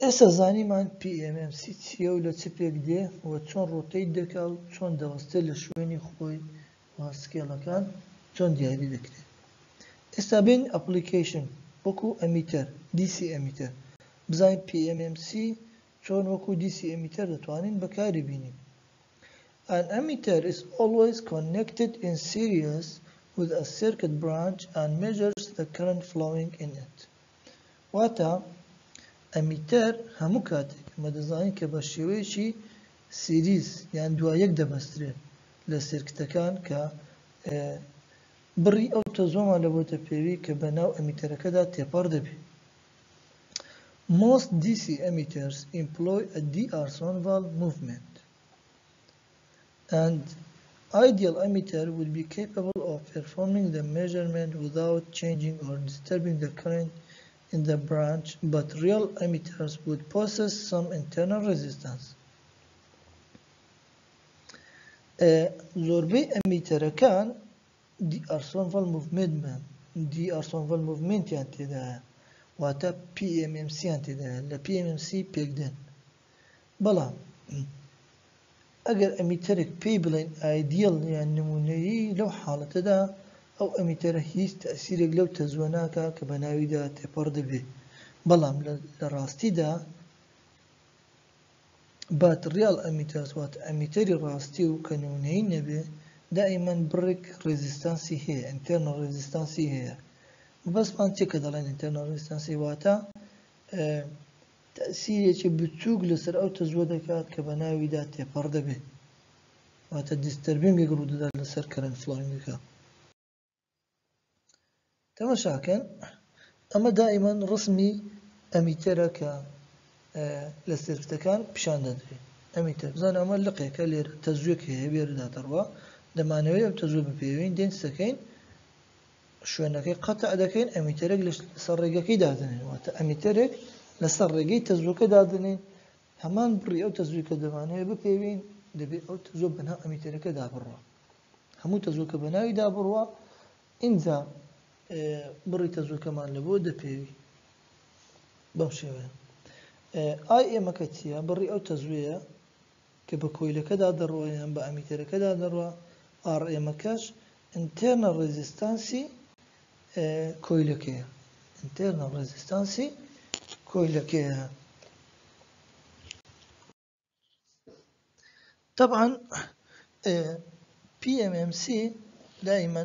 ئێستا زانیمان PMMC چییە و لە چ پێک دێ و چۆن ڕۆتەیت دەکا و چۆن دەوەستێ لە شوێنی خۆی و سکێڵەکان چۆن دیاری دەکرێت. ئێستا بین ئەپلیکیشن وەکو ئەمیتەر DC ئەمیتەر بزانین PMMC چۆن وەکو DC ئەمیتەر دەتوانین بەکاری بینین. An emitter is always connected in series with a circuit branch and measures the current flowing in it. واتە ئەمیتەر هەموو کاتێک ئەمە دەزانین کە بە شێوەیەکی سیریز یان دوایەک دەبەسترێت لە سێرکتەکان کە بڕی ئەو تەزۆمان لە بۆتە پێوی کە بە ناو ئەمیتەرەکەدا تێپەڕ دەبێت. Most DC emitters employ a d'Arsonval movement. And ideal emitter would be capable of performing the measurement without changing or disturbing the current in the branch, but real emitters would possess some internal resistance. زۆربەی ئەمیتەرەکان d'Arsonval movement-یان تێدایە واتە PMMC-یان تێدایە لە PMMC پێکدێن. بەڵام ئەگەر ئەمیتەرێک پێی بڵێن ئایدیەڵ یان نمونەیی لەو حاڵەتەدا ئەو ئەمیتەرە هیچ تەسیرێک لەو تەزوە ناکا کە بە ناویدا تێپەڕ دەبێت. بەڵام لە ڕاستیدا بات ریال ئەمیتەرس واتە ئەمیتەری ڕاستی و کە نمونەیی نەبێ دائیمەن بڕێک ڕێزیستانسی هەیە ئینتەرنەڵ ڕێزیستانسی هەیە. بەسمان چێ کە دەڵێن ئینتەرنەڵ ڕێزیستانسی واتە تەسیرێکی بچووک لەسەر ئەو تەزوە دەکات کە بە ناویدا تێپەڕ دەبێت واتە دیستەربینگێک ڕوودەدات لەسەر کەرەنت فلۆینگەکە. تەماشاکەن ئەمە دائیمەن ڕسمی ئەمیتەرە کە لە سێرکتەکان پیشان دەدرێت. ئەمیتەر بزانە ئەمە لقێکە لێرە تەزوێک هەیە بێرەداتەڕوا دەمانەوەی ئەم تەزوە بپێوین دێن سەکەین شوێنەکەی قەتع دەکەین ئەمیتەرێک لەسەر ڕێگەکەی دادنێن واتە ئەمیتەرێک لەسەر ڕێگەی تەزوەکە دادنێن هەمان بڕی ئەو تەزووی کە دەمانەوێت بپێوین دەبێت ئەو تەزوە بەناو ئەمیتەرەکە دابڕوە. هەموو تەزوەکە بەناوی دابڕوە ئینجا بڕی تەزوەکەمان لە بۆ دەپێوی بەم شێوەیە. ئای ئێمەکە چییە؟ بڕی ئەو تەزوەیە کە بە کۆیلەکەدا دەڕوە یان بە ئەمیتەرەکەدا دەڕوە. ئار ئێمەکەش ئینتێرنەڵ ڕێزیستانسی کۆیلەکەیە. ئینتێرنەڵ ڕێزیستانسی کۆیلەکەیە. طبعا PMMC دائما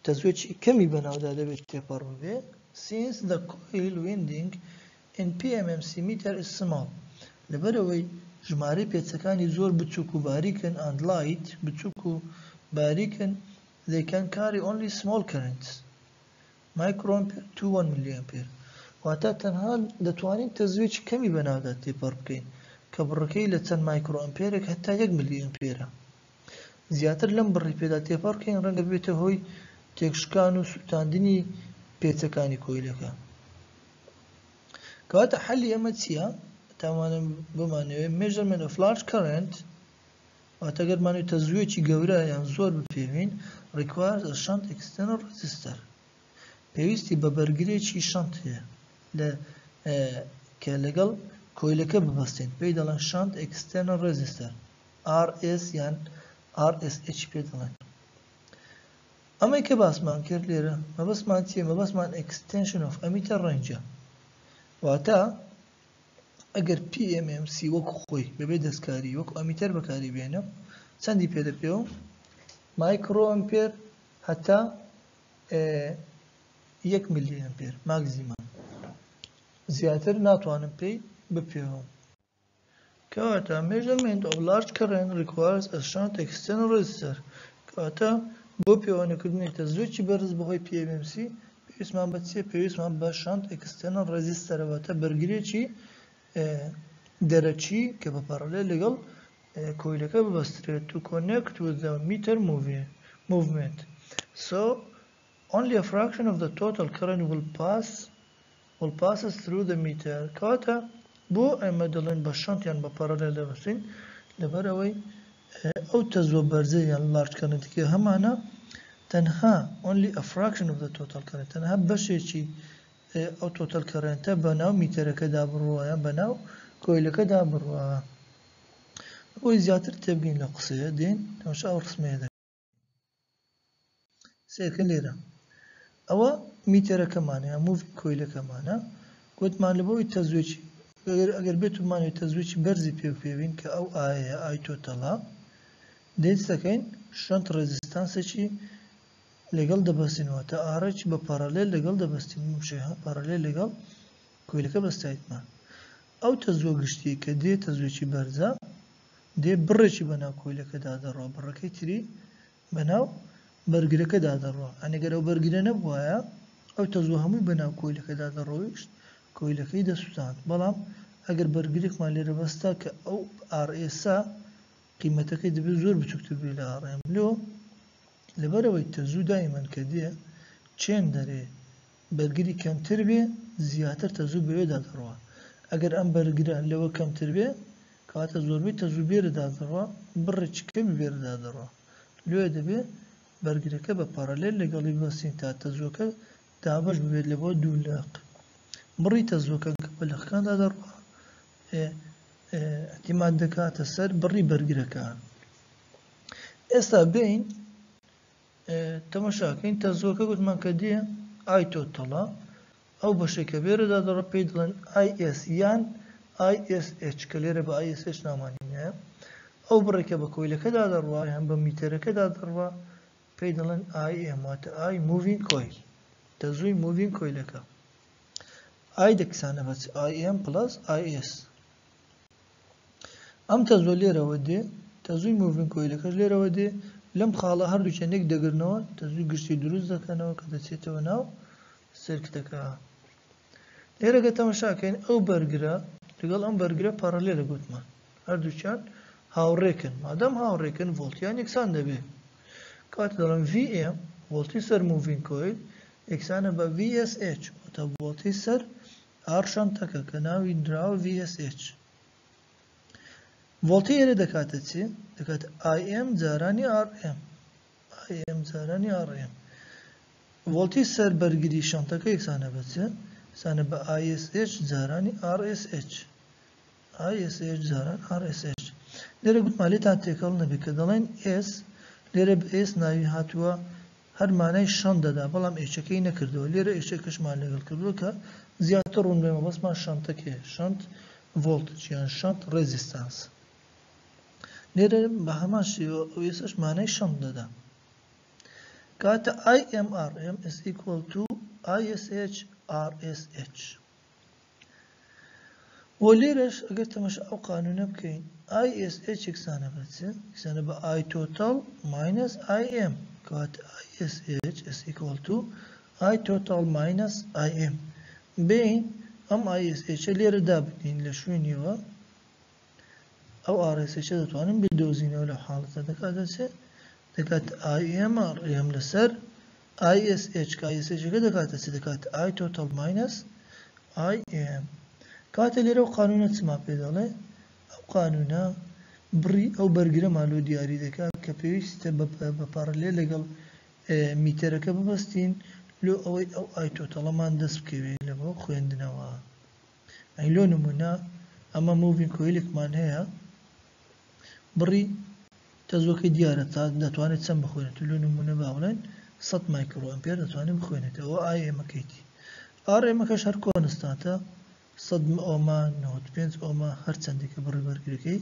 تەزوێکی کەمی بەناودا دەبێت تێپەڕ بێ since the coil winding in PMMC meter is small. لەبەرەوەی ژمارەی پێچەکانی زۆر بچووک و باریکن and light بچووک و باریکن they can carry only small currents microampere to 1 milliampere. واتە تەنها دەتوانین تەزوێکی کەمی بەناودا تێپەڕ بکەین کە بڕەکەی لە چەند مایکرۆئەمپێرێک هەتا 1 میلیئەمپێرە. زیاتر لەم بڕی پێدا تێپەڕ بکەین ڕەنگە بێتە هۆی تێکشکان و سوتاندنی پێچەکانی کۆیلەکە. کەواتە حەلی ئەمە چییە؟ تاوانم بمانەوێت measurement of large current واتە گەرمانوی تەزوێکی گەورە یان زۆر بپێوین requires a shunt external resistor. پێویستی بە بەرگرێکی شەنت هەیە کە لەگەڵ کۆیلەکە ببەستین پێی دەڵێن shunt external resistor RS یان RSH پێ دەڵێن. ئەمەی کە باسمان کرد لێرە مەبەستمان چییە؟ مەبەستمان extension of emitter range واتە ئەگەر PMMC وەکو خۆی بەبێ دەستکاری وەکو ئەمیتەر بەکاری بێنە چەندی پێ دەپێ و مایکرۆئەمپێر هەتا 1 میلیئەمپێر ماکزیمەم زیاتر ناتوانم پێی بپێوم. کەواتە measurement of large current requires a shunt external resistor. کەواتە بۆ پێوانەکردنی تەزوێکی بەرز بەهۆی PMMC پێویستمان بە چییە؟ پێویستمان بە shunt external resistor واتە بەرگرێکی دەرەچی کە بە پەڕەلێل لەگەڵ کۆیلەکە ببەسترێت to connect with the meter movement. So only a fraction of the total current will passes through the meter. کەواتە بۆ ئەمە دەڵێن بە شەنت یان بە پەڕەلێل دەبەستین لەبەرەوەی ئەو تەزوە بەرزە یان large current-کە هەمانە تەنها only a fraction of the total current تەنها بەشێکی ئەو تۆتەل کەڕێنتە بەناو میتەرەکەدا بڕوە یان بەناو کۆیلەکەدا بڕوە. بۆی زیاتر تێبگەین لە قسەیە دێن تەماشا ئەو ڕسمەیە دەکەین. سێرکە لێرە ئەوە میتەرەکەمانە یان موڤینگ کۆیلەکەمانە گوتمان لە بۆی تەزوێکی ئەگەر بێتمانێت تەزوێکی بەرزی پێبین کە ئەو ئایە ئای تۆتەڵە دەکەین شەنت ڕێزیستانسێکی لەگەڵ دەبەستینەوە تا ئارەکی بە پارالێل لەگەڵ دەبەستین پارالێل لەگەڵ کۆیلەکە بەستایتمان. ئەو تەزوە گشتی کە دێ تەزوێکی بەرزە دێ بڕێکی بەناو کۆیلەکەدا دەڕۆ بڕەکەی تری بەناو بەرگرەکەدا دەڕۆ ئەنەگەر ئەو بەرگرە نەبووایە ئەو تەزوە هەمووی بەناو کۆیلەکەدا دەڕۆیشت کۆیلەکەی دەسووتاند. بەڵام ئەگەر بەرگرێکمان لێرە بەستا کە ئەو ئارئێسا قیمەتەکەی دەبێت زۆر بچووکتر بێ لە ئارئێم لۆ لەبەرەوەی تەزوو دایمەن کە دێ چێن دەرێ بەرگری کەمتر بێ زیاتر تەزوو بەوێدا دەڕوە. ئەگەر ئەم بەرگرە لەوە کەمتر بێ کاتە زۆربەی تەزوو بێرەدا دەڕوە بڕێکی کەمی بێرەدا دەڕوە لێ دەبێ بەرگرەکە بە پارالێل لەگەڵی بەستین تا تەزوەکە دابەش ببێت لە بۆ دوو لەق بڕی تەزوەکە کە بە لەقەکاندا دەڕوە احتیمال دەکاتە سەر بڕی بەرگرەکان. ئێستا بین تەماشاکەین تەزوەکە گوتمان کە دێ ئای تۆتەڵە ئەو بەشێکە بێرەدا دەڕۆ پێی دەڵێن IS یان ISH کە لێرە بە ISH نامانینە ئەو بڕێکە بە کۆیلەکەدا دەڕوە یان بە میتەرەکەدا دەڕوە پێی دەڵێن IM واتە ئای موڤینگ کۆیل تەزووی موڤینگ کۆیلەکە ئای دەکسانە بەچ IM پلس IS. ئەم تەزوە لێرەوە دێ تەزووی موڤینگ کۆیلەکەش لێرەوە دێ لەم خاڵە هەردوو چەندێک دەگرنەوە تەزووی گشتی دروست دەکەنەوە کە دەچێتەوە ناو سێرکتەکە. لێرەگە تەماشاکەین ئەو بەرگرە لەگەڵ ئەم بەرگرە پارالێلە گوتمان هەردووچیان هاوڕێکن مادەم هاوڕێکن ڤۆڵتیان یەکسان دەبێ کاتە دەڵێن VM ڤۆڵتی سەر موڤینگ کۆیل یەکسانە بە VSH واتە ڤۆڵتی سەر ئار شەنتەکە کە ناوی دراوە VSH. ڤۆڵتی ئێرە دەکاتە چی؟ دەکاتە IM جارانی RM IM جارانی RM. ڤۆڵتی سەر بەرگری شەنتەکە یەکسانە بە چی؟ یەکسانە بە ISH جارانی RSH ISH جاران RSH. لێرە گوتمان لێتان تێکەڵ نەبێت کە دەڵێن S لێرە بە S ناوی هاتووە هەر مانای شەنت دەدا بەڵام ئێچەکەی نەکردەوە لێرە ئێچەکەشمان لەگەڵ کردووە کە زیاتر ڕوون بێمە بەسمان شەنتەکێ شەنت ڤۆڵتج یان شەنت ڕێزیستانس. لێرە بە هەمان شێوە ئێسش مانای شەنت دەدا کاتە IMRM is equal to ISH RSH. و لێرەش ئەگەر تەماشا ئەو قانونە بکەین ISH یەکسانە بە چ؟ یەکسانە بە I total minus IM کاتە ISH is equal to I total minus IM. بین ئەم ISH لێرە دابنین لە شوێنیەوە ئەو RSH دەتوانین بدۆزینەوە لە حاڵەتە دەکاتە چێ؟ دەکاتە IMRM لەسەر ISH کە ISHەکە دەکاتە چ؟ دەکاتە I total minus IM. کاتە لێرە ئەو قانونە چما پێ دەڵێ؟ ئەو قانونە بڕی ئەو بەرگرە مالۆ دیاری دەکات کە پێویستە بە پارالێل لەگەڵ میتەرەکە ببەستین لۆ ئەوەی ئەو ئای تۆتەڵەمان دەست بکەوێت لە بۆ خوێندنەوە. ئەی لۆ نمونە ئەمە موڤینگ کۆیلێکمان هەیە بڕی تەزوەکەی دیارە تا دەتوانێت چەند بخوێنێت لۆ نمونە با بڵێن 100 مایکرۆ ئەمپێر دەتوانێت بخوێنێتەوە ئای ئێمەکەیتی ئار ئێمەکەش هەر کۆنستانتە 100 ئۆمە 95 ئۆمە هەر چەندێکە بڕی بەرگرەکەی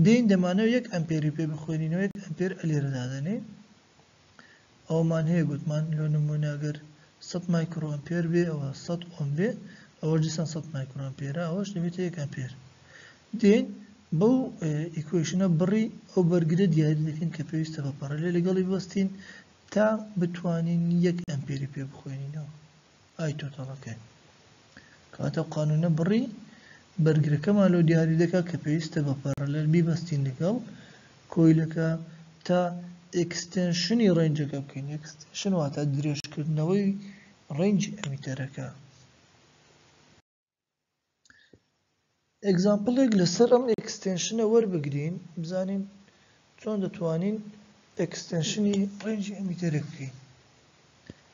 دێن دەمانەوە 1 ئەمپێری پێ بخوێنینەوە 1 ئەمپێر ئەلێرە دادەنێ ئەومان هەیە گوتمان لۆ نمونە ئەگەر 100 مایکرۆ ئەمپێر بێ ئەوە 100 ئۆم بێ ئەوە دیسان 100 مایکرۆ ئەمپێرە ئەوەش دەبێتە 1 ئەمپێر. دێن بەو ئیکوێشنە بڕی ئەو بەرگرە دیاری دەکەین کە پێویستە بە پارالێل لەگەڵی بەستین تا بتوانین 1 ئەمپێری پێ بخوێنینەوە ئای تۆتەڵەکەی. کاتە قانونە بڕی بەرگرەکەمان لۆ دیاری دەکات کە پێویستە بە پارالێل بیبەستین لەگەڵ کۆیلەکە تا ئێکستێنشنی ڕێنجەکە بکەین. ئێکستێنشن واتە درێژکردنەوەی ڕێنجی ئەمیتەرەکە. ئێگزامپڵێک لەسەر ئەم ئێکستێنشنە وەربگرین بزانین چۆن دەتوانین ئێکستێنشنی ڕێنجی ئەمیتەرە بکەین.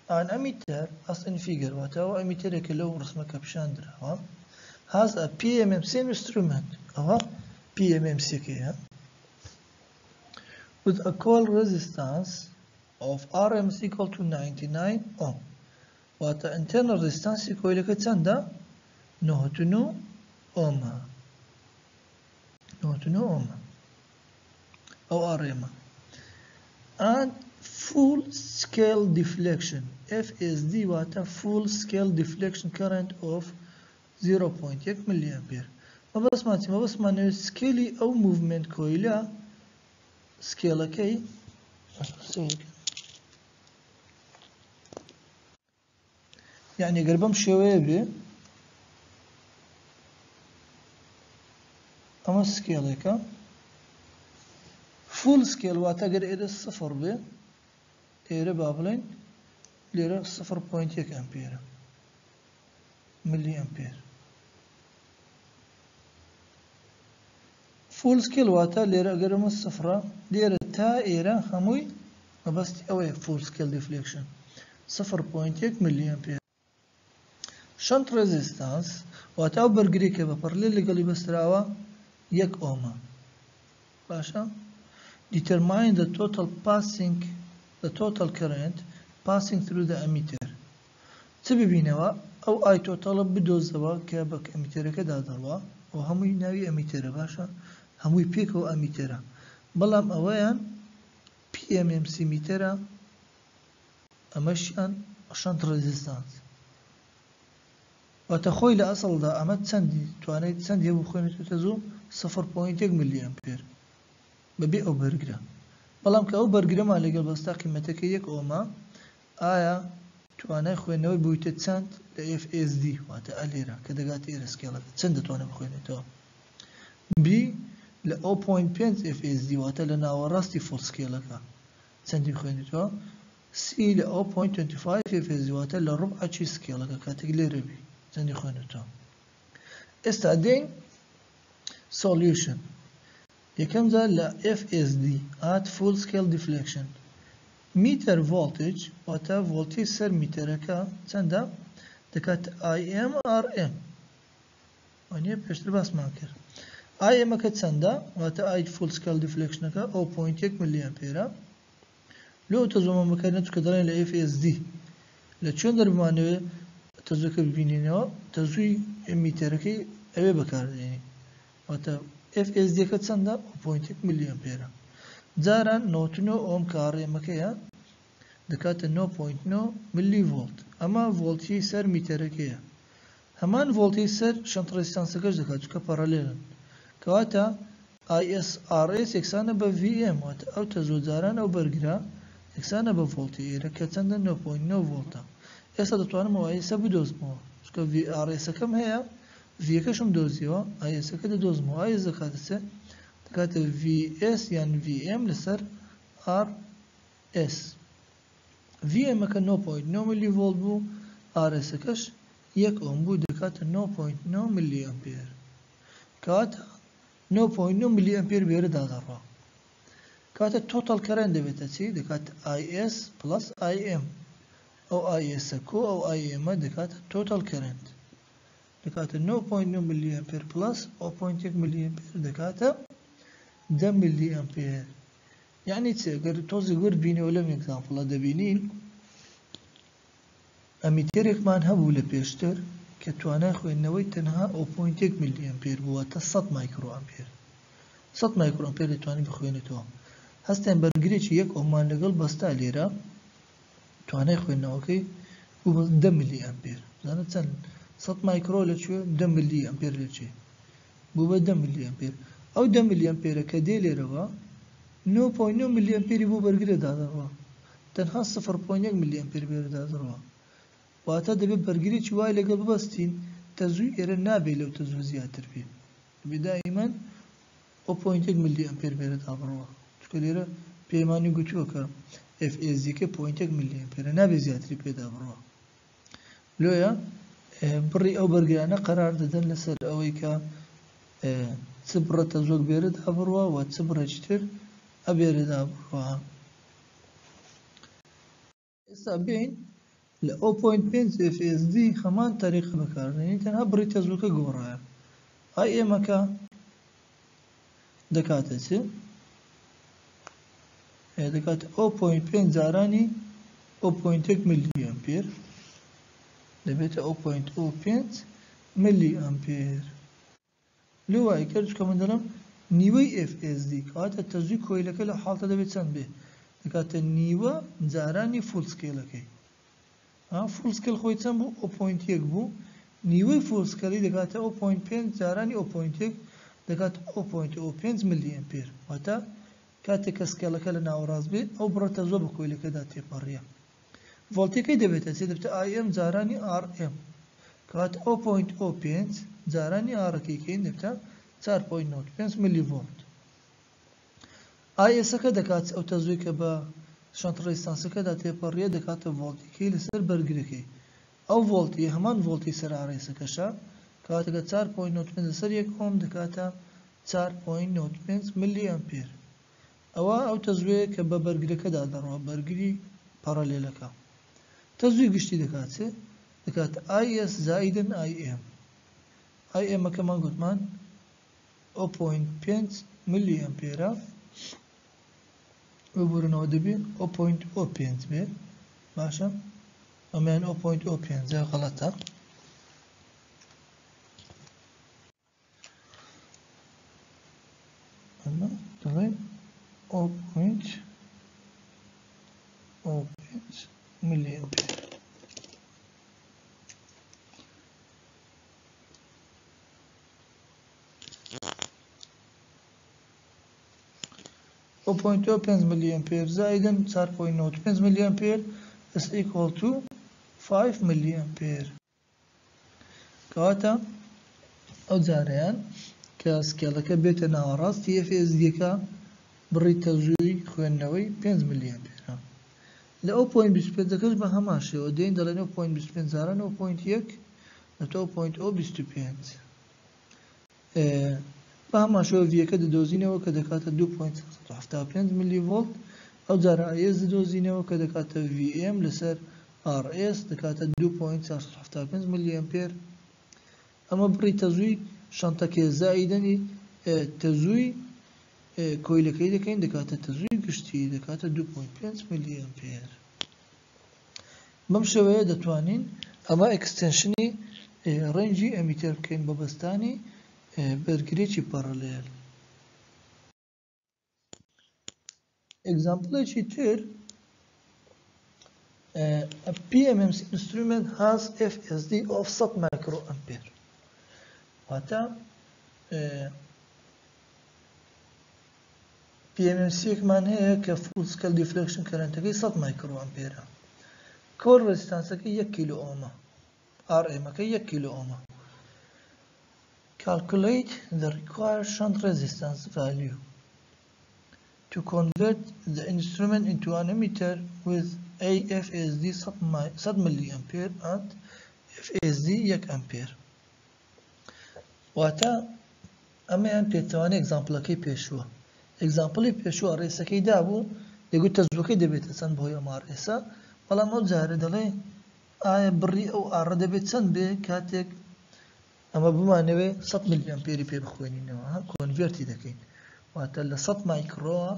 an emitter as in figure واتو emitter كلو رسمك بشان درا has a PMMC instrument PMMC كيها with a coil resistance of RM is equal to 99 ohm وات internal resistance يقول لك تسندا نوتنو اوما أو RM and full scale deflection FSD وات full scale deflection current of 0.1 مليامبير ما بس معناه سكيلي أو movement كويلة سكيلا كي يعني قربم شوية بي أما سكيلا كا فول سكيل واتقر إلى الصفر بي إلى بابلين ليرة 0.1 أمبير ملي أمبير فول سكيل واتا ليرة قرم الصفرة ليرة تا إيرة هموي بس أوي فول سكيل ديفليكشن 0.1 ملي أمبير شنت ريزيستانس واتا أو برقريكي ببرلي اللي قالي بس راوا يك أوما باشا determine the total current passing through the emitter تبي بينوا أو أي total بدوزوا كابك emitter كده دروا وهموي ناوي emitter باشا هموي بيكو emitter بلام أويان PMMC emitter أمشيان شنت ريزيستانس وتخوي لأصل ده أمد سندي توانيت سندي أبو خوينة تزوم 0.1 ملي أمبير ببي أو برجرا بلام كأو برجرا ما لقى بس قيمتك يك أوما آية تواني خوينة بويت سنت لإف إس دي واتأليرا كده قات إيرس كلا سند تواني بخوينة تو بي ل 0.5 إف إس دي واتلنا وراستي فول سكيلا كا سندي بخوينة تو سي ل 0.25 إف إس دي واتلا ربع شي سكيلا كا كاتقليرا بي سندي خوينة تو استعدين solution يكم ذا ل FSD at full scale deflection meter voltage وتا voltage سر متركا تندا دكات IM RM وني بيشتر بس ماكر IM كتسندا وتا I full scale deflection كا 0.1 ملي أمبير لو تزوم مكانته كدرين ل FSD لتشون در بمعنى تزوك ببينينه تزوي متركي أبي بكار يعني وتا FSD كتسندا 0.1 ملي أمبير زارا نوتنو أوم كاري مكيا دكات 0.9 ملي فولت أما فولتي سر متركيا همان فولتي سر شنط ريستانس كش دكات كباراليل كواتا ISRS يكسانا ب VM واتا أو تزود زارا أو برجرا يكسانا بفولتي ركتسندا 0.9 فولتا إسا دتوانا موايسا بدوز مو شكو VRS كم هي في كشم دوزيو أي سكده دوز مو أي زكاتسه دكات VS يعني VM لسر RS VM كان 0.9 ملي فولت بو RS كش يك أم بو دكات 0.9 ملي أمبير كات 0.9 ملي أمبير بيرد هذا الرا كات التوتال كرنت بتاعتي دكات IS plus IM أو IS كو أو IM دكات التوتال كرنت دكات 0.9 ملي أمبير بلس 0.1 ملي أمبير دكات ده ملي أمبير يعني تقدر توزي قرد بيني ولا من example هذا بينين أميتيرك مان هبو لبيشتر كتوانا خوي نوي تنها 0.1 ملي أمبير هو 100 مايكرو أمبير 100 مايكرو أمبير تواني بخوينه تو هستن برجريش يك أمان لقل بستا ليرا تواني خوي نوكي هو ده ملي أمبير زانا تسن 100 مايكرو لتشو ده ملي أمبير لتشي بو ده ملي أمبير أو ده ملي أمبير كدي ليرا 0.9 ملي أمبير بو برجري دادا روا تنها 0.1 ملي أمبير بير دادا روا واتا دبي برجري شوي لقى ببستين تزوي إيرن نابي لو تزوي زيادة فيه بدائما 0.1 ملي أمبير بير دادا روا تقوليرا بيماني قتوكا اف اس دي كي 0.1 ملي أمبير نابي زيادة فيه دادا روا لويا بري أو برجري أنا قرار ددن لسر أويكا صبرة تزوج بيرد أبروا وتصبرة جتر أبيرد أبروا إسا بين ل 0.5 FSD هەمان طریقە بەکاردێنێت تەنها بڕی تەزووکە گۆڕایە ئای ئێمەکە دەکاتە چ؟ دەکاتە 0.5 جارانی 0.1 ملی ئەمپێر دەبێتە 0.05 ملی ئەمپێر لێ وای کرد کە من دەڵێم نیوەی FSD کەواتە تەزووی کۆیلەکە لە حاڵتە دەبێت چەند بێ دەکاتە نیوە جارانی فول سکێلەکەی فول سکێل خۆی چەند بوو 0.1 بوو نیوەی فول سکێلی دەکاتە 0.5 جارانی 0.1 دەکات 0.05 ملی ئەمپێر واتە کاتێک کە سکێلەکە لە ناوەڕاست بێت ئەو بڕەتە زۆر بە کۆیلەکەدا تێپەڕیە ڤۆڵتەکەی دەبێتە چێ دەبێتە IM جارانی RM کەواتە 0.05 جارانی ئارەکەیکەین دەبێتە 4.05 ملی ڤۆڵت ئایسەکە دەکات ئەو تەزووی کە بە شەنت ڕێزستانسەکەدا تێپەڕیە دەکاتە ڤۆڵتەکەی لەسەر بەرگرەکەی ئەو ڤۆڵتی هەمان ڤۆڵتی سەر ئارەیسەکەشە کەواتەکە 4.05 لەسەر 1 ئۆم دەکاتە 4.05 ملی ئەمپێر ئەوە ئەو تەزوویە کە بە بەرگرەکەدا دەڕۆە بەرگری پەڕەلێلەکە تەزووی گشتی دەکات چێ دەکاتە IS زائیدن IM ئەکەمان گوتمان 0.5 ملی ئەمپێرە ببورنەوە دەبێت 0.05 بێت باشە ئەمەیان 0.05 غەڵەتە ئەمە دەڵێن 0.05 ملی ئەمپێر 0.05 ملی ئەمپێر زائیدن 4.95 ملی ئەمپێر is equal to 5 ملی ئەمپێر کەواتە ئەو جارەیان کە سکێلەکە بێتە ناوەڕاست FSD-کە بڕی تەزووی خوێندنەوەی 5 ملی ئەمپێرە لە 0.25 بە هەمان شێوە دێین دەڵێن 0.25 جاران 0.1 لەتە 0.025 بە هەمان شێوە ڤیەکە دەدۆزینەوە کە دەکاتە 2.75 ملی ڤۆڵت ئەو جارە IS دەدۆزینەوە کە دەکاتە VM لەسەر RS دەکاتە 2.475 ملی ئەمپێر ئەمە بڕی تەزووی شەنتەکێ زائیدەنی تەزووی کۆیلەکەی دەکەین دەکاتە تەزووی گشتی دەکاتە 2.5 ملی ئەمپێر بەم شێوەیە دەتوانین ئەمە ئەکستێنشنی ڕێنجی ئەمیتەر بکەین بە بەستانی بەرگرێکی پەڕەلێل ئێگزامپڵێکی تر a PMMC instrument has FSD of 100 microampere واتە PMMC یەکمان هەیە کە full scale deflection currentەکەی 100 microampere core resistance-ەکەی 1 کیلو ئۆمە RM-ەکەی 1 کیلو ئۆمە calculate the required shunt resistance value to convert the instrument into an emitter with AFSD 100 milliampere and FSD 1 ampere واتە ئەمەیان پێتوانێت ئێگزامپڵەکەی پێشووە ئێگزامپڵی پێشووە ڕێسەکەی دابوو دەگوت تەزووەکەی دەبێتە چەند بۆی ئەم ڕێسە بەڵام ئەو جارە دەڵێ ئایا بڕی ئەو ئاڕە دەبێت چەند بێ کاتێک ئەمە بمانەوێ 100 ملی ئەمپێری پێ بخوێنینەوە کۆنڤێرتی دەکەین واتە لە 100 مایکرۆوە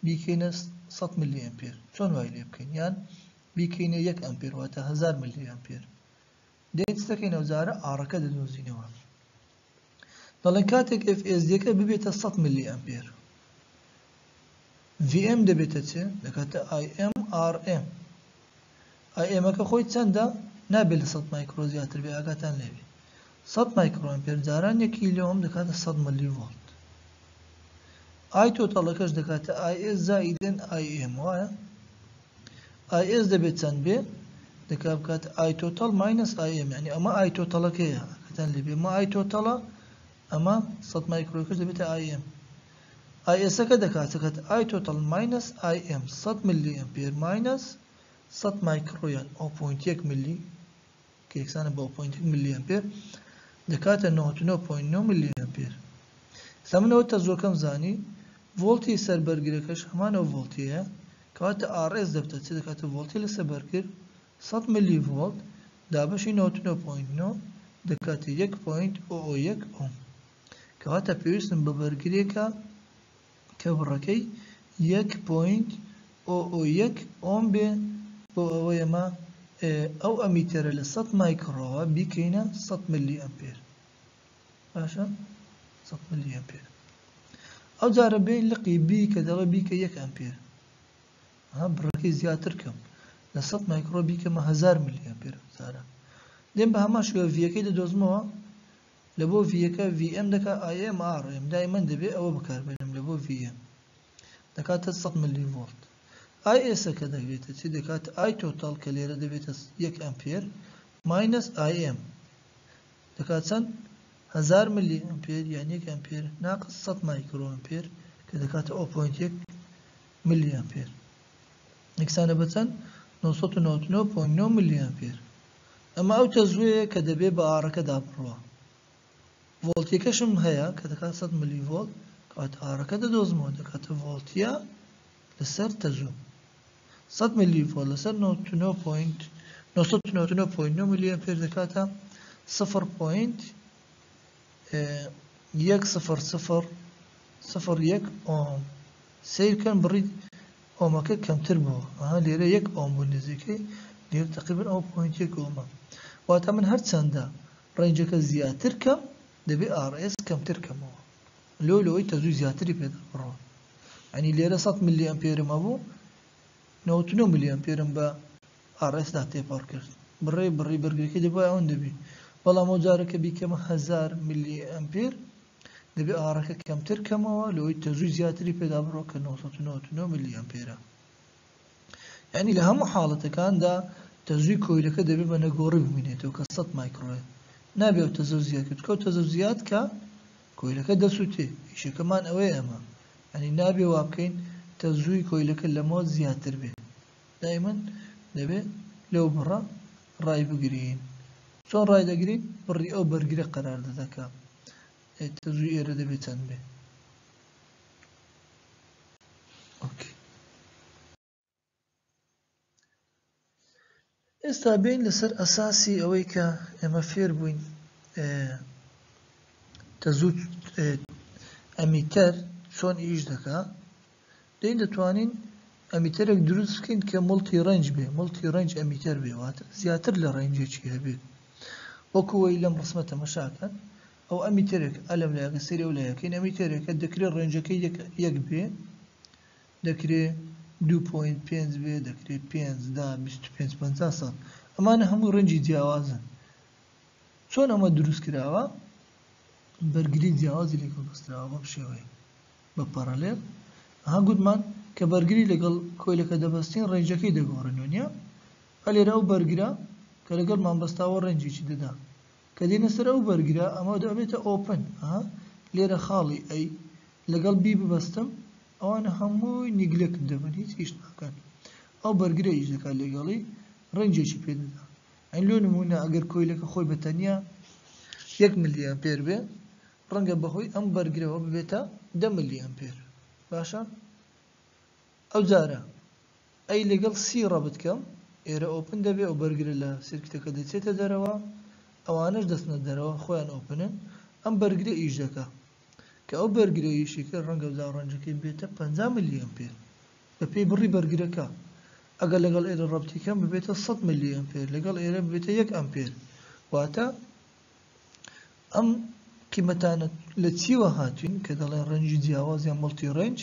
بیکەینە 100 ملی ئەمپێر چۆن وای لێ بکەین یان بیکەینە 1 ئەمپێر واتە 1000 ملی ئەمپێر دێت دەکەین ئەو جارە ئاڕەکە دەدۆزینەوە دەڵێن کاتێک FSD-کە ببێتە 100 ملی ئەمپێر VM دەبێتە چێ دەکاتە IM RM IM-ەکە خۆی چەندە نابێت لە 100 مایکرۆ زیاتر بێ ئاگاتان لێبێ 100 مایکرۆئەمپێر جاران 1 کیلۆ ئۆم دەکاتە 100 ملی ڤۆڵت I تۆتەڵەکەش دەکاتە IS زائیدن IM وایە IS دەبێت چەند بێ دەکات بکاتە I total minus IM یعنی ئەمە I تۆتەڵەکەیە ئاگاتان لێبێ ئەمە I تۆتەڵە ئەمە 100 مایکرۆکەش دەبێتە IM IS-ەکە دەکاتەکەت I total minus IM 100 ملی ئەمپێر minus 100 مایکرۆیان 0.1 ملی کە یەکسانە بە 0.1 ملی ئەمپێر دەکاتە 99.9 ملی ئەمپێر سەمنەوە تەزووەکەم زانی ڤۆڵتی سەر بەرگرەکەش هەمانەوە ڤۆڵتیە کەواتە RS دەبێتە چی دەکاتە ڤۆڵتی لەسەر بەرگر 100 ملي فولت دابشی 99.9 دەکاتە 1.001 ئۆم کەواتە پێویستم بە بەرگریەکە کە بڕەکەی 1.001 ئۆم بێ بۆ ئەوەی ئەمە ئەو ئەمیتەرە لە 100 مایکڕۆوە بیکەینە 100 ملی ئەمپێر باشە 100 ملی ئەمپێر ئەو جارە بین لقی بی کە دەڵێ بیکە 1 ئەمپێر بڕەکەی زیاتر کەم لە 100 مایکڕۆ بیکەمە 1000 ملی ئەمپێر جارە دێم بە هەمان شێوە ڤیەکەی دەدۆزمەوە لە بۆ ڤیەکە ڤم دەکا ئایم ئاڕێم دایمەن دەبێت ئەوە بەکاربێنم لە بۆ ڤم دەکاتە 100 ملی ڤۆلت ئای ئێسەکە دەبێتە چی دەکاتە ئای تۆتاڵ کە لێرە دەبێتە 1 ئەمپێر ماینەس ئایم دەکات چەند 1000 ملی ئەمپێر یان 1 ئەمپێر ناقص 100 مایکرۆ ئەمپێر کە دەکاتە 0.1 ملی ئەمپێر یەکسانە بە چەند 999.9 ملی ئەمپێر ئەمە ئەو تەزوویە کە دەبێت بە ئارەکەدا بڕوە ڤۆڵتیەکەشم هەیە کە دەکات 100 ملی ڤۆڵت کەواتە ئارەکە دەدۆزمەوە دەکاتە ڤۆڵتیە لەسەر تەزوو 100 ملی ڤۆڵت لەسەر 999.9 ملی ئەمپێر دەکاتە 0.10001 ئۆم سیرکەن بڕی ئۆمەکە کەمتر بووە لێرە 1 ئۆم بوو نزیکەی لێرە تقریبا 0.1 ئۆمە واتە من هەرچەندە ڕێنجەکە زیاتر کەم دەبێت RS کەمتر کەمەوە لەوەی تەزووی زیاتری پێدا بڕەوە ینی لێرە 100 ملی ئەمپێرم هەبوو 99 ملی ئەمپێرم بە RS دا تێپەڕ کرد بڕێ بەرگەکەی دەبێت ئەوەن دەبێت بەڵام ئەو جارەکە بیکەمە 1000 ملی ئەمپێر دەبێت ئارەکە کەمتر کەمەوە لەوەی تەزووی زیاتری پێدا بڕۆ کە 999 ملی ئەمپێرە ینی لە هەموو حاڵەتەکاندا تەزووی کۆیلەکە دەبێت بە نەگۆڕی ببینێتەوە کە 100 مایکڕۆیە نابێت تەزوو زیاد کرد کە تەزوو زیاد کە کۆیلەکە دەسووتێ ئیشەکەمان ئەوەیە ئەمە ینی نابێ وا بکەین تەزووی کۆیلەکە لەمەوە زیاتر بێت دایمەن دەبێت لەو بڕە ڕای بگرین چۆن ڕای دەگرین بڕی ئەو بەرگرە قەرار دەدەکە تەزووی ئێرە دەبێت چەند بێ ئێستا بین لەسەر ئەساسی ئەوەی کە ئێمە فێر بووین تەزوو ئەمیتەر چۆن ئیش دەکا دەین دەتوانین ئەمیتەرێک دروست بکەین کە مڵتی ڕەنج بێ مڵتی ڕەنج ئەمیتەر بێ واتە زیاتر لە ڕەنجێکی هەبێت وەکوەوەی لەم ڕسمە تەمەشاکەن ئەو ئەمیتەرێک ئەلەم لایەکە سەری ئەو لایەکەین ئەمیتەرێکە دەکرێت ڕێنجەکەی یەک بێ دەکرێت 2.5 بێ دەکرێت 5 25 50 ساڵ ئەمانە هەموو ڕەنجی جیاوازن چۆن ئەمە دروست کراوە بەرگری جیاوازی لەگەڵ بەستراوە بەم شێوەیە بە پەرەلێل گوتمان کە بەرگری لەگەڵ کۆیلەکە دەبەستین ڕێنجەکەی دەگۆڕنەوە لێرە ئەو بەرگرە کە لەگەڵ مامبەستاوە ڕێنجێکی دەدا کە دێنە سەر ئەو بەرگرە ئەمە دەبێتە ئۆپن لێرە خاڵی ئەی لەگەڵ بی ببەستم ئەوانە هەمووی نیگلێکم دەبن هیچ ئیش ناکەن ئەو بەرگرە ئیش دەکات لەگەڵی ڕێنجێکی پێدەدا ئەین لۆ نمونە ئەگەر کۆیلەکە خۆی بەتەنیا 1 ملی ئەمپێر بێ ڕەنگە بەهۆی ئەم بەرگرەوە ببێتە 10 ملی ئەمپێر باشە ئەو جارە ئەی لەگەڵ سی ڕەبت کەم ئێرە ئۆپن دەبێت ئەو بەرگرە لە سرکتەکە دەچێتە دەرەوە ئەوانش دەستنە دەرەوە خۆیان ئۆپنن ئەم بەرگرە ئیش دەکا کە ئەو بەرگرە ئیشیکە ڕەنگە ڕەنجەکەی بێتە 50 ملی ئەمپێر بە پێی بڕی بەرگرەکە ئەگەر لەگەڵ ئێرە ڕەبتیکەم ببێتە 100 ملی ئەمپێر لەگەڵ ئێرە ببێتە 1 ئەمپێر واتە ئەم قیمەتانە لە چیوە هاتوین کە دەڵێن ڕەنجی جیاواز یان مڵتی ڕێنج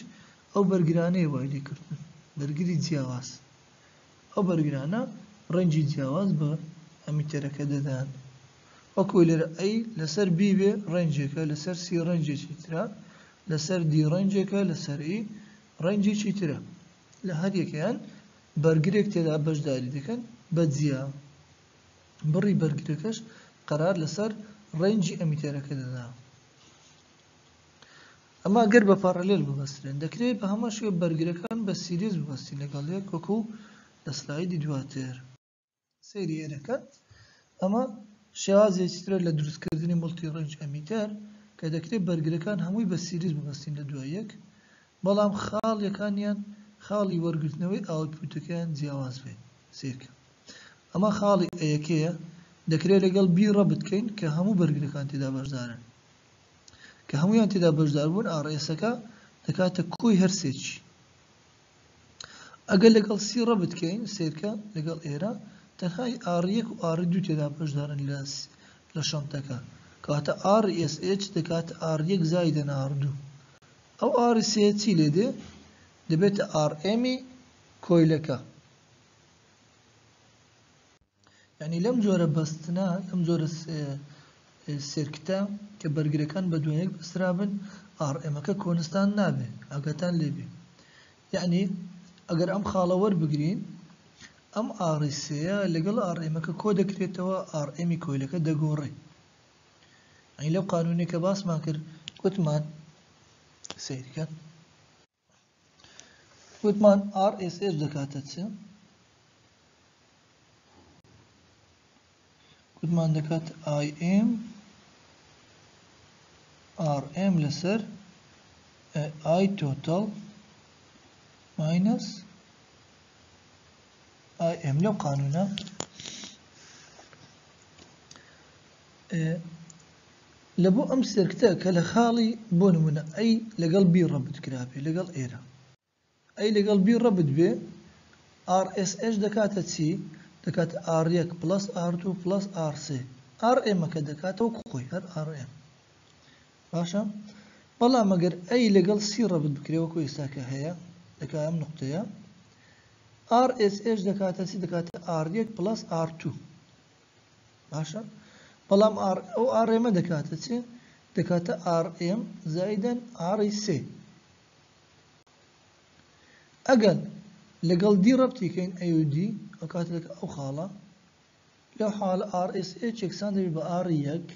ئەو بەرگرانەیە وای لێکردن بەرگری جیاواز ئەو بەرگرانە ڕەنجی جیاواز بە ئەمیتەرەکە دەدان وەکو لێرە ئەی لەسەر بی بێ ڕێنجێکە لەسەر سی ڕێنجێکی ترە لەسەر دی ڕێنجێکە لەسەر ئی ڕێنجێکی ترە لە هەر یەکەیان بەرگرێک تێدا بەشداری دەکەن بە جیا بڕی بەرگرەکەش قەرار لەسەر ڕێنجی ئەمیتەرەکە دەدا ئەمە گەر بە پارەلێل ببەسترێن دەکرێت بە هەمە شوێ بەرگرەکان بە سیریز ببەستین لەگەڵ یەک وەکو لە سلایدی دواتر سەیری ئێرەکە ئەمە شێوازێکی ترە لە دروستکردنی مڵتی ڕێنج ئەمیتەر کە دەکرێت بەرگرەکان هەمووی بە سیریز ببەستین لە دوای یەک بەڵام خاڵیەکانیان خاڵی وەرگرتنەوەی ئاوتپوتەکەیان جیاواز بێت سیرکە ئەمە خاڵی ئەیەکەیە دەکرێت لەگەڵ بی ڕەبت بکەین کە هەموو بەرگەکان تێدا بەشدارن کە هەمویان تێدا بەشدار بوون ئاڕێسەکە دەکاتە کۆی هەر سێکی ئەگەر لەگەڵ سی ڕەبت بکەین سێرکە لەگەڵ ئێرە تەنها ئاڕ1 و ئاڕ2 تێدا بەشدارن لە شەمتەکە کەواتە RSH دەکاتە R1 زائیدەن R2 ئەو R3 چی لێ دێ دەبێتە RMی کۆیلەکە یعنی لەم جۆرە بەستنە لەم جۆرە سێرکتە کە بەرگەکان بە دوایەک بەسترابن RMەکە کۆنستان نابێ ئاگاتان لێبێ یعنی ئەگەر ئەم خاڵە وەربگرین ئەم RC-ە لەگەڵ RMەکە کۆ دەکرێتەوە RMی کۆیلەکە دەگۆڕێ ئەی لەو قانونێک کە باسمان کرد وتمان سیرکە وتمان RSH دەکاتە چ وتمان دەکات IM RM لەسەر I total minus IM لەو قانونە لەبۆ ئەم سێرکتە کە لە خاڵی بۆ نمونە ئەی لەگەڵ بی ڕەبت کرابێ لەگەڵ ئێرە ئەی لەگەڵ بی ڕەبت بێ RSH دەکاتە چی دەکاتە R1 پلس R2 پلس R3 RMەکە دەکاتەوە خۆی هەر RM باشە بەڵام ئەگەر ئەی لەگەڵ سی ڕەبت بکرێەوە کۆ ئێستاکە هەیە دەکات ئەم نقطەیە RSH دەکاتە چی دەکاتە R1 پلس R2 باشە بەڵام ئەو RMە دەکاتە چی دەکاتە RM زائیدەن R3 ئەگەر لەگەڵ دی ڕەبتیکەین ئەیودی ئەو کاتێک ئەو خاڵە لەو حاڵە RSH یەکسان دەبێت بە R1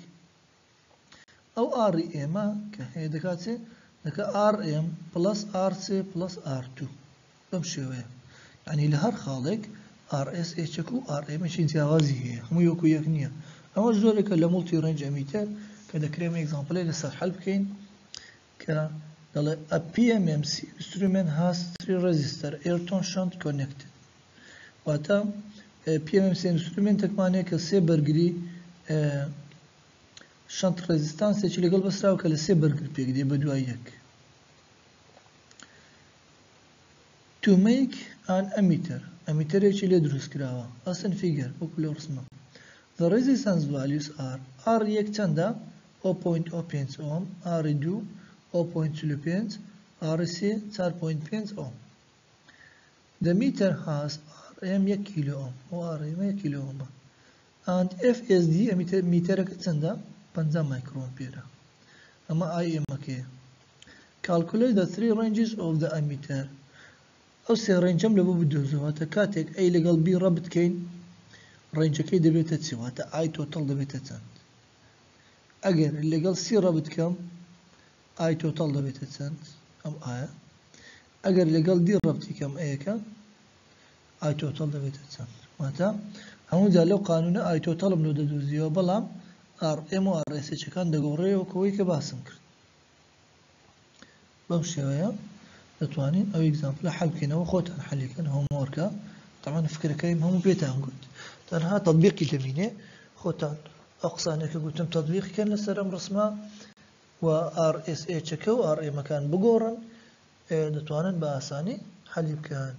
ئەو RMە کە هەیە دەکات چێ دەکات RM پلس R3 پلس R2 بەم شێوەیە یعنی لە هەر خاڵێک RSH و RMشی جیاوازی هەیە هەموو وەکو یەک نییە ئەمە زۆرێکە لە مولتی ڕێنج ئەمیتەر کە دەکرێت ئێگزامپڵێک لەسەر حەل بکەین کە دەڵێ a PMMC instrument has 3 resistor airton shunt connected واتە PMMC instrumentێکمانەیە کە سێ بەرگری شەنت ڕێزیستانسێکی لەگەڵ بەسراوە کە لە سێ بەرگر پێک دێ بە دوای یەک to make an emitter ئەمیتەرێکی لێ دروست کراوە ئەسن فیگەر وەکو لە ڕسمە the resistance values are R1 چەندە 0.05 ohm R2 0.45 R3 4.5 ohm the meter has RM 1 kilo ohm و RM 1 kilo ohm and FSD میتەرەکە چەندە 50 microampere ئەمە IM-ەکەیە calculate the 3 ranges of the emitter ئەو سێ ڕێنجەم لەبوو بدۆزەوەتە کاتێک ئەی لەگەڵ بی ڕەبت بکەین ڕێنجەکەی دەبێتە چی واتە I total دەبێتە چەند ئەگەر لەگەڵ سی ڕەبت بکەم I total دەبێتە چەند ئەم ئایا ئەگەر لەگەڵ دی ڕەبتی کەم ئەیەکە I total دەبێتە چەند واتە هەموو جا لەو قانونە I totalم لۆ دەدۆزیەوە بەڵام RM و RSHەکان دەگۆڕێەوە کەوەی کە باسم کرد بەم شێوەیە دەتوانین ئەو ئێگزامپڵە حەل بکەینەوە خۆتان حەلیکەن هۆموۆرکە تەمان فکرەکەیم هەموو پێتان گوت تەنها تەطبیقی دەبینێ خۆتان ئەو قسانێکە گوتم تەطبیقکەن لەسەر ئەم ڕسمە و RSHەکە و RMەکان بگۆڕن دەتوانن بە ئاسانی حەلی بکەن